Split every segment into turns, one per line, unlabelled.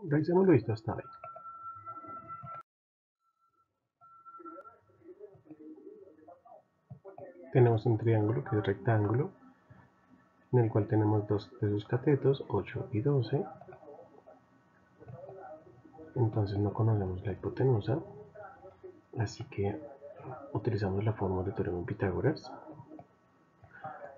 Revisémoslo visto hasta ahí. Tenemos un triángulo que es rectángulo, en el cual tenemos dos de sus catetos, 8 y 12. Entonces no conocemos la hipotenusa, así que utilizamos la fórmula de teorema de Pitágoras.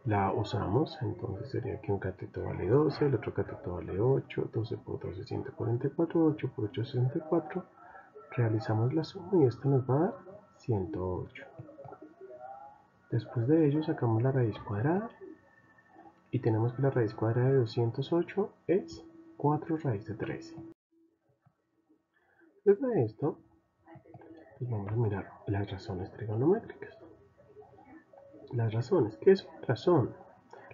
La usamos, entonces sería que un cateto vale 12, el otro cateto vale 8, 12 por 12 144, 8 por 8 64. Realizamos la suma y esto nos va a dar 108. Después de ello sacamos la raíz cuadrada y tenemos que la raíz cuadrada de 208 es 4 raíz de 13. Luego de esto, pues vamos a mirar las razones trigonométricas. Las razones, ¿qué es una razón?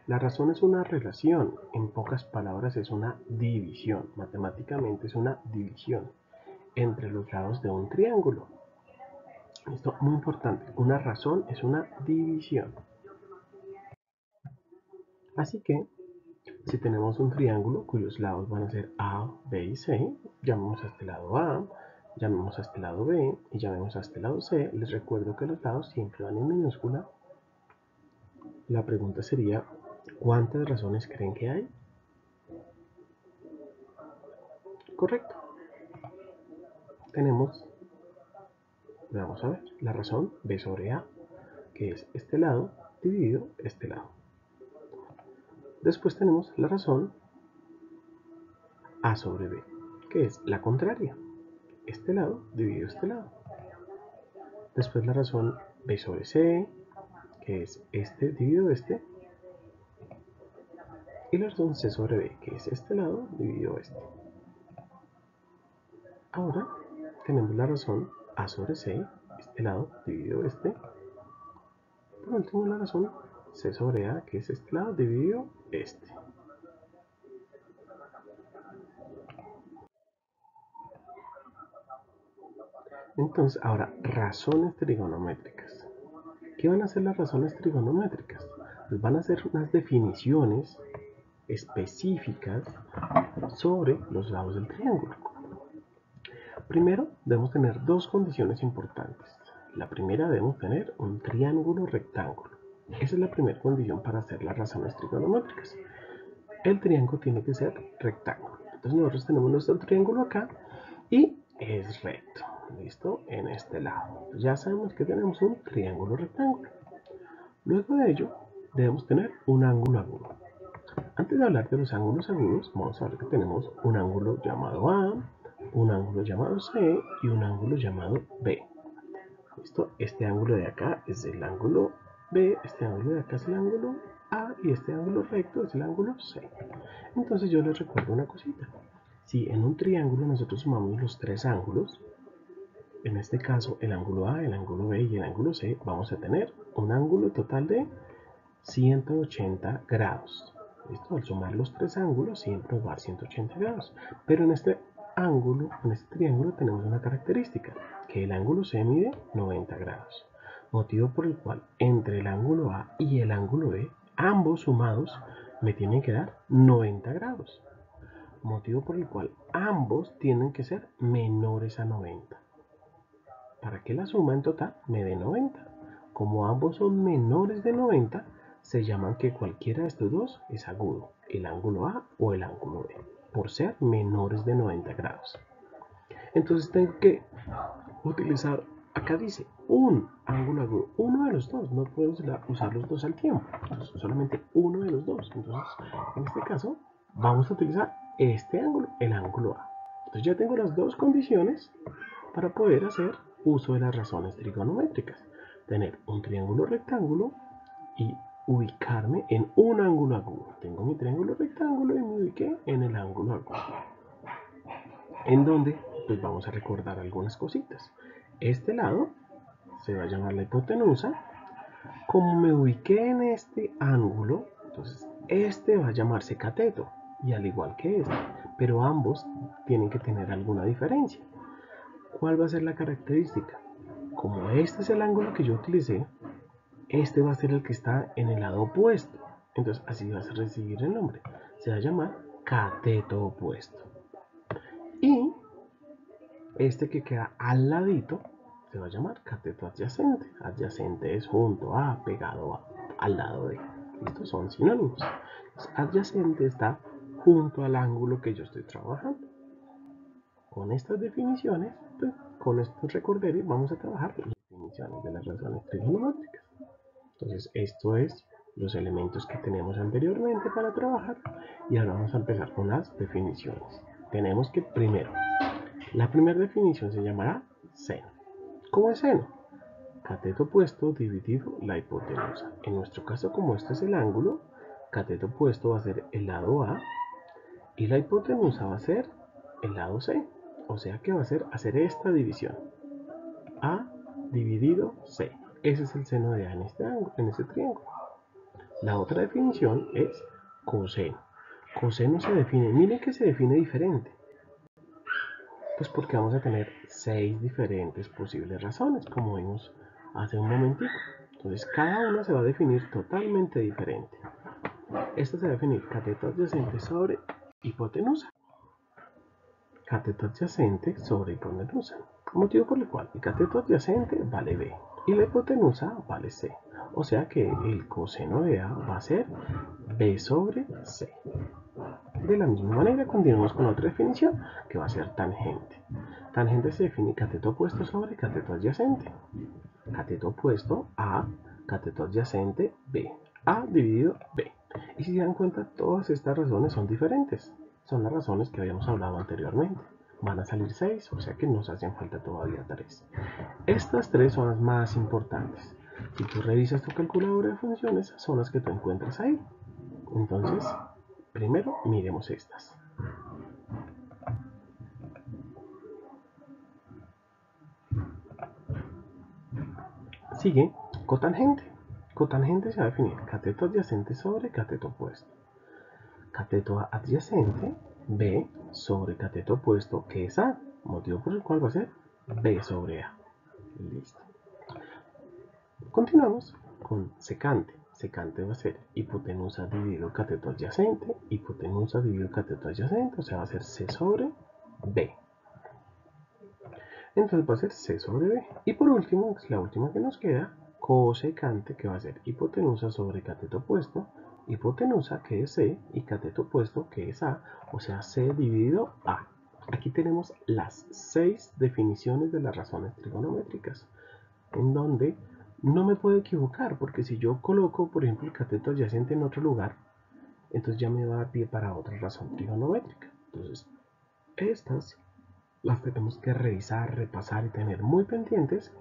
La razón es una relación, en pocas palabras es una división, matemáticamente es una división entre los lados de un triángulo. Esto es muy importante, una razón es una división. Así que, si tenemos un triángulo cuyos lados van a ser A, B y C, llamemos a este lado A, llamemos a este lado B y llamemos a este lado C, les recuerdo que los lados siempre van en minúscula. La pregunta sería, ¿cuántas razones creen que hay? Correcto. Tenemos, vamos a ver, la razón B sobre A, que es este lado dividido este lado. Después tenemos la razón A sobre B, que es la contraria, este lado dividido este lado. Después la razón B sobre C, que es este dividido este. Y la razón C sobre B, que es este lado dividido este. Ahora tenemos la razón A sobre C, este lado dividido este. Por último la razón C sobre A, que es este lado dividido este. Entonces, ahora, razones trigonométricas. ¿Qué van a hacer las razones trigonométricas? Pues van a ser unas definiciones específicas sobre los lados del triángulo. Primero, debemos tener dos condiciones importantes. La primera, debemos tener un triángulo rectángulo. Esa es la primera condición para hacer las razones trigonométricas. El triángulo tiene que ser rectángulo. Entonces nosotros tenemos nuestro triángulo acá y es recto. ¿Listo? En este lado. Ya sabemos que tenemos un triángulo rectángulo. Luego de ello, debemos tener un ángulo agudo. Antes de hablar de los ángulos agudos, vamos a ver que tenemos un ángulo llamado A, un ángulo llamado C y un ángulo llamado B. ¿Listo? Este ángulo de acá es el ángulo B, este ángulo de acá es el ángulo A y este ángulo recto es el ángulo C. Entonces yo les recuerdo una cosita. Si en un triángulo nosotros sumamos los tres ángulos, en este caso el ángulo A, el ángulo B y el ángulo C, vamos a tener un ángulo total de 180 grados. ¿Listo? Al sumar los tres ángulos siempre nos va a dar 180 grados. Pero en este ángulo, en este triángulo tenemos una característica, que el ángulo C mide 90 grados. Motivo por el cual entre el ángulo A y el ángulo B, ambos sumados, me tienen que dar 90 grados. Motivo por el cual ambos tienen que ser menores a 90. Para que la suma en total me dé 90. Como ambos son menores de 90, se llaman que cualquiera de estos dos es agudo, el ángulo A o el ángulo B, por ser menores de 90 grados. Entonces tengo que utilizar, acá dice, un ángulo agudo, uno de los dos, no puedo usar los dos al tiempo, entonces solamente uno de los dos. Entonces, en este caso, vamos a utilizar este ángulo, el ángulo A. Entonces ya tengo las dos condiciones para poder hacer uso de las razones trigonométricas. Tener un triángulo rectángulo y ubicarme en un ángulo agudo. Tengo mi triángulo rectángulo y me ubiqué en el ángulo agudo. En donde, pues vamos a recordar algunas cositas. Este lado se va a llamar la hipotenusa. Como me ubiqué en este ángulo, entonces este va a llamarse cateto, y al igual que este, pero ambos tienen que tener alguna diferencia. ¿Cuál va a ser la característica? Como este es el ángulo que yo utilicé, este va a ser el que está en el lado opuesto. Entonces así va a recibir el nombre. Se va a llamar cateto opuesto. Y este que queda al ladito se va a llamar cateto adyacente. Adyacente es junto a, pegado a, al lado de. Estos son sinónimos. Adyacente está junto al ángulo que yo estoy trabajando. Con estas definiciones, pues, con estos recorderis vamos a trabajar las definiciones de las razones trigonométricas. Entonces, esto es los elementos que tenemos anteriormente para trabajar y ahora vamos a empezar con las definiciones. Tenemos que primero, la primera definición se llamará seno. ¿Cómo es seno? Cateto opuesto dividido la hipotenusa. En nuestro caso, como este es el ángulo, cateto opuesto va a ser el lado A y la hipotenusa va a ser el lado C. O sea que va a ser hacer esta división. A dividido C. Ese es el seno de A en este ángulo, en este triángulo. La otra definición es coseno. Coseno se define, miren que se define diferente. Pues porque vamos a tener 6 diferentes posibles razones, como vimos hace un momentito. Entonces cada una se va a definir totalmente diferente. Esta se va a definir cateto adyacente sobre hipotenusa. Cateto adyacente sobre hipotenusa. Motivo por el cual el cateto adyacente vale B y la hipotenusa vale C. O sea que el coseno de A va a ser B sobre C. De la misma manera continuamos con otra definición que va a ser tangente. Tangente se define cateto opuesto sobre cateto adyacente. Cateto opuesto A, cateto adyacente B. A dividido B. Y si se dan cuenta, todas estas razones son diferentes. Son las razones que habíamos hablado anteriormente. Van a salir 6, o sea que nos hacen falta todavía 3. Estas 3 son las más importantes. Si tú revisas tu calculadora de funciones, son las que tú encuentras ahí. Entonces, primero miremos estas. Sigue cotangente. Cotangente se va a definir cateto adyacente sobre cateto opuesto. Cateto adyacente B sobre cateto opuesto, que es A, motivo por el cual va a ser B sobre A. Listo. Continuamos con secante. Secante va a ser hipotenusa dividido cateto adyacente, hipotenusa dividido cateto adyacente, o sea, va a ser C sobre B. Entonces va a ser C sobre B. Y por último, la última que nos queda, cosecante, que va a ser hipotenusa sobre cateto opuesto, hipotenusa que es C y cateto opuesto que es A, o sea C dividido A. Aquí tenemos las 6 definiciones de las razones trigonométricas, en donde no me puedo equivocar, porque si yo coloco, por ejemplo, el cateto adyacente en otro lugar, entonces ya me va a dar pie para otra razón trigonométrica. Entonces, estas las tenemos que revisar, repasar y tener muy pendientes,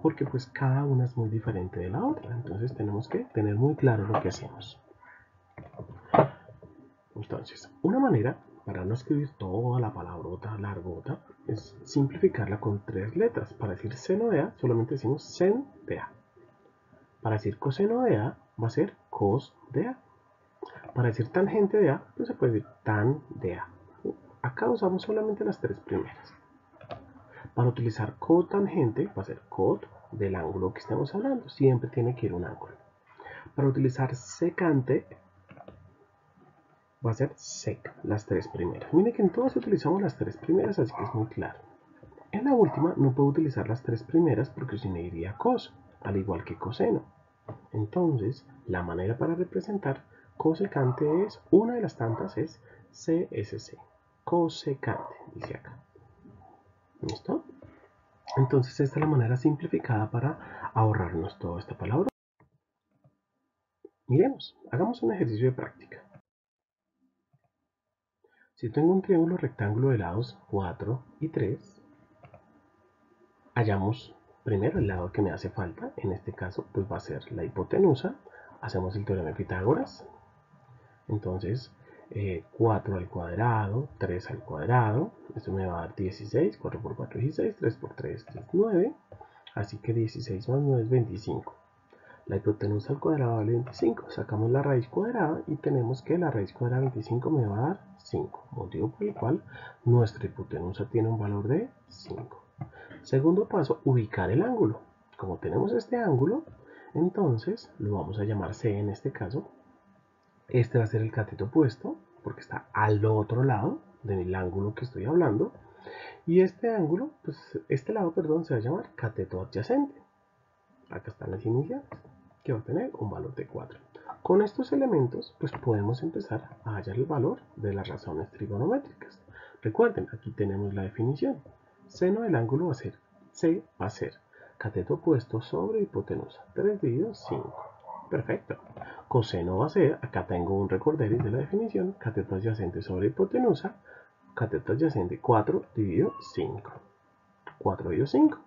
porque pues cada una es muy diferente de la otra. Entonces tenemos que tener muy claro lo que hacemos. Entonces, una manera para no escribir toda la palabrota largota es simplificarla con 3 letras. Para decir seno de A, solamente decimos sen de A. Para decir coseno de A, va a ser cos de A. Para decir tangente de A, pues se puede decir tan de A. Acá usamos solamente las 3 primeras. Para utilizar cotangente, va a ser cot del ángulo que estamos hablando. Siempre tiene que ir un ángulo. Para utilizar secante, va a ser sec, las 3 primeras. Miren que en todas utilizamos las 3 primeras, así que es muy claro. En la última no puedo utilizar las 3 primeras porque si me iría cos, al igual que coseno. Entonces, la manera para representar cosecante es, una de las tantas es CSC. Cosecante, dice acá. ¿Listo? Entonces esta es la manera simplificada para ahorrarnos toda esta palabra. Miremos, hagamos un ejercicio de práctica. Si tengo un triángulo rectángulo de lados 4 y 3, hallamos primero el lado que me hace falta. En este caso pues va a ser la hipotenusa. Hacemos el teorema de Pitágoras. Entonces 4 al cuadrado, 3 al cuadrado. Esto me va a dar 16, 4 por 4 es 16, 3 por 3 es 9. Así que 16 más 9 es 25. La hipotenusa al cuadrado vale 25. Sacamos la raíz cuadrada y tenemos que la raíz cuadrada de 25 me va a dar 5. Motivo por el cual nuestra hipotenusa tiene un valor de 5. Segundo paso, ubicar el ángulo. Como tenemos este ángulo, entonces lo vamos a llamar C en este caso. Este va a ser el cateto opuesto porque está al otro lado del ángulo que estoy hablando. Y este ángulo, pues este lado, perdón, se va a llamar cateto adyacente. Acá están las iniciales, que va a tener un valor de 4. Con estos elementos, pues podemos empezar a hallar el valor de las razones trigonométricas. Recuerden, aquí tenemos la definición. Seno del ángulo C va a ser cateto opuesto sobre hipotenusa. 3 dividido 5. Perfecto. Coseno va a ser, acá tengo un recorderis de la definición, cateto adyacente sobre hipotenusa, cateto adyacente 4 dividido 5. 4 dividido 5.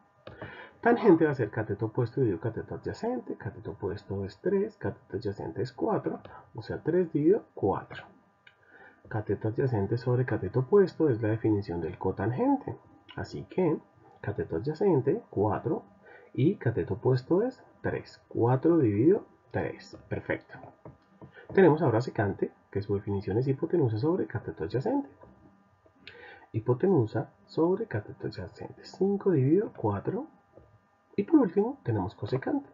Tangente va a ser cateto opuesto dividido cateto adyacente. Cateto opuesto es 3, cateto adyacente es 4, o sea 3 dividido 4. Cateto adyacente sobre cateto opuesto es la definición del cotangente. Así que cateto adyacente 4 y cateto opuesto es 3. 4 dividido 3. Perfecto. Tenemos ahora secante, que su definición es hipotenusa sobre cateto adyacente. Hipotenusa sobre cateto adyacente. 5 dividido 4. Y por último tenemos cosecante,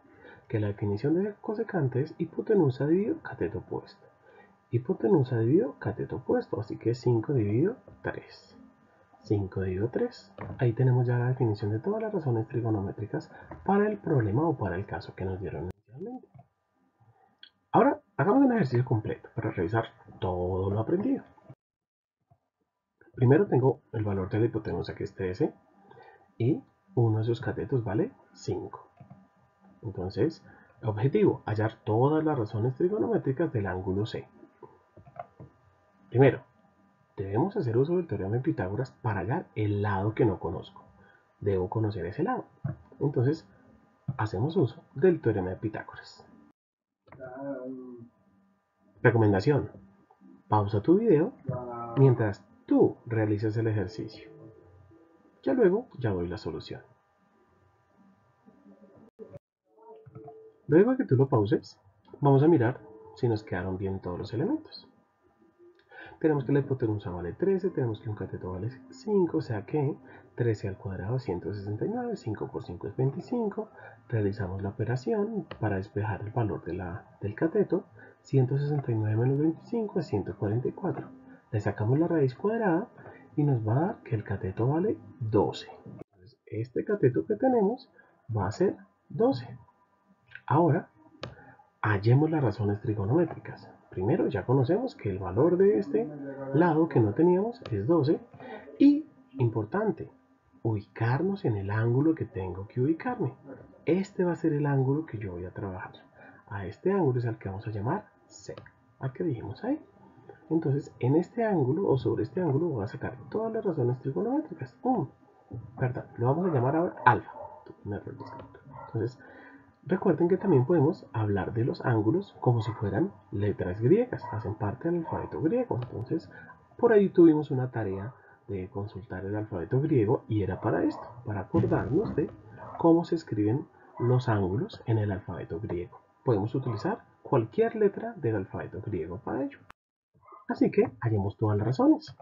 que la definición de cosecante es hipotenusa dividido cateto opuesto. Hipotenusa dividido cateto opuesto, así que 5 dividido 3. 5 dividido 3. Ahí tenemos ya la definición de todas las razones trigonométricas para el problema o para el caso que nos dieron inicialmente. Ahora hagamos un ejercicio completo para revisar todo lo aprendido. Primero tengo el valor de la hipotenusa, que es 13, y uno de sus catetos vale 5. Entonces, objetivo, hallar todas las razones trigonométricas del ángulo C. Primero, debemos hacer uso del teorema de Pitágoras para hallar el lado que no conozco. Debo conocer ese lado. Entonces, hacemos uso del teorema de Pitágoras. Recomendación: pausa tu video mientras tú realizas el ejercicio. Ya luego, ya doy la solución. Luego de que tú lo pauses, vamos a mirar si nos quedaron bien todos los elementos. Tenemos que la hipotenusa vale 13, tenemos que un cateto vale 5, o sea que 13 al cuadrado es 169, 5 por 5 es 25. Realizamos la operación para despejar el valor del cateto. 169 menos 25 es 144. Le sacamos la raíz cuadrada y nos va a dar que el cateto vale 12. Entonces, este cateto que tenemos va a ser 12. Ahora, hallemos las razones trigonométricas. Primero ya conocemos que el valor de este lado que no teníamos es 12. Y, importante, ubicarnos en el ángulo que tengo que ubicarme. Este va a ser el ángulo que yo voy a trabajar. A este ángulo es al que vamos a llamar C, al que dijimos ahí. Entonces, en este ángulo o sobre este ángulo voy a sacar todas las razones trigonométricas. Perdón, lo vamos a llamar ahora alfa. Entonces, recuerden que también podemos hablar de los ángulos como si fueran letras griegas, hacen parte del alfabeto griego. Entonces, por ahí tuvimos una tarea de consultar el alfabeto griego y era para esto, para acordarnos de cómo se escriben los ángulos en el alfabeto griego. Podemos utilizar cualquier letra del alfabeto griego para ello. Así que hallemos todas las razones.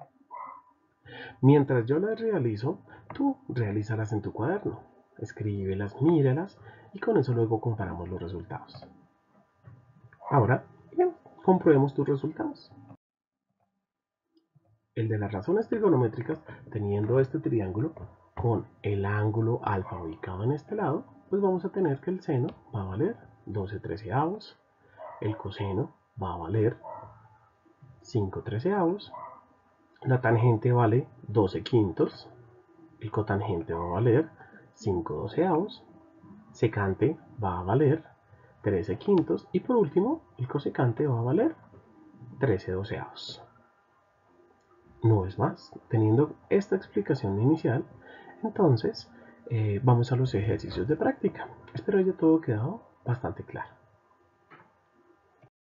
Mientras yo las realizo, tú realízalas en tu cuaderno. Escríbelas, míralas y con eso luego comparamos los resultados. Ahora, bien, comprobemos tus resultados. El de las razones trigonométricas, teniendo este triángulo con el ángulo alfa ubicado en este lado, pues vamos a tener que el seno va a valer 12 treceavos, el coseno va a valer 5 treceavos, la tangente vale 12 quintos, el cotangente va a valer 5 doceavos, secante va a valer 13 quintos y por último el cosecante va a valer 13 doceavos. No es más, teniendo esta explicación inicial, entonces vamos a los ejercicios de práctica. Espero haya todo quedado bastante claro.